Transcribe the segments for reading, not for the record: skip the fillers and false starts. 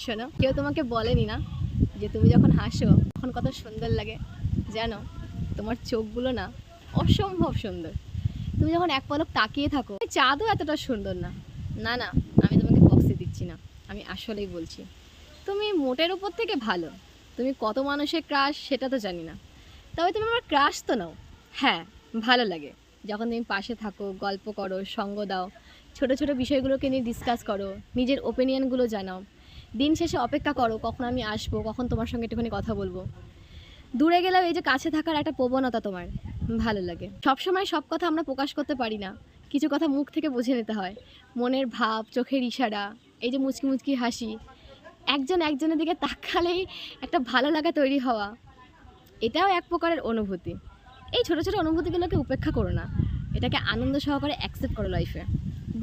শোনো, কেউ তোমাকে বলেনি না যে তুমি যখন হাসো তখন কত সুন্দর লাগে? জানো, তোমার চোখগুলো না অসম্ভব সুন্দর। তুমি যখন এক পলক তাকিয়ে থাকো, চাঁদও এতটা সুন্দর না। না না, আমি তোমাকে বক্সে দিচ্ছি না, আমি আসলেই বলছি। তুমি মোটের উপর থেকে ভালো। তুমি কত মানুষের ক্রাশ সেটা তো জানি না, তবে তুমি আমার ক্রাশ তো নাও। হ্যাঁ, ভালো লাগে যখন তুমি পাশে থাকো, গল্প করো, সঙ্গ দাও, ছোট ছোট বিষয়গুলোকে নিয়ে ডিসকাস করো, নিজের ওপিনিয়নগুলো জানাও। দিন শেষে অপেক্ষা করো কখন আমি আসবো, কখন তোমার সঙ্গে একটুখানি কথা বলবো। দূরে গেলেও এই যে কাছে থাকার একটা প্রবণতা তোমার ভালো লাগে। সবসময় সব কথা আমরা প্রকাশ করতে পারি না, কিছু কথা মুখ থেকে বুঝে নিতে হয়। মনের ভাব, চোখের ইশারা, এই যে মুচকি মুচকি হাসি, একজন একজনের দিকে তাকালেই একটা ভালো লাগা তৈরি হওয়া, এটাও এক প্রকারের অনুভূতি। এই ছোটো ছোটো অনুভূতিগুলোকে উপেক্ষা করো না, এটাকে আনন্দ সহকারে অ্যাকসেপ্ট করো লাইফে।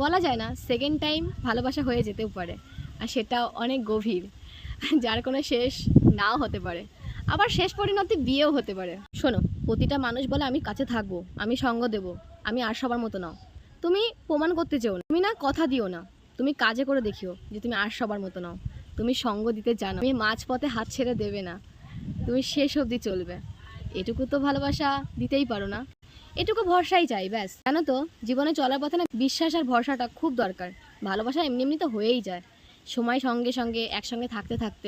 বলা যায় না, সেকেন্ড টাইম ভালোবাসা হয়ে যেতেও পারে, আর সেটাও অনেক গভীর, যার কোনো শেষ নাও হতে পারে। আবার শেষ পরিণতি বিয়েও হতে পারে। শোনো, প্রতিটা মানুষ বলে আমি কাছে থাকবো, আমি সঙ্গ দেব, আমি আর সবার মতো নাও। তুমি প্রমাণ করতে চেও না, তুমি না কথা দিও না, তুমি কাজে করে দেখিও যে তুমি আর সবার মতো নাও। তুমি সঙ্গ দিতে জানো, তুমি মাঝপথে হাত ছেড়ে দেবে না, তুমি শেষ অবধি চলবে। এটুকু তো ভালোবাসা দিতেই পারো না, এটুকু ভরসাই চাই ব্যাস। জানো তো, জীবনে চলার পথে না বিশ্বাস আর ভরসাটা খুব দরকার। ভালোবাসা এমনি এমনি তো হয়েই যায়, সময় সঙ্গে সঙ্গে একসঙ্গে থাকতে থাকতে।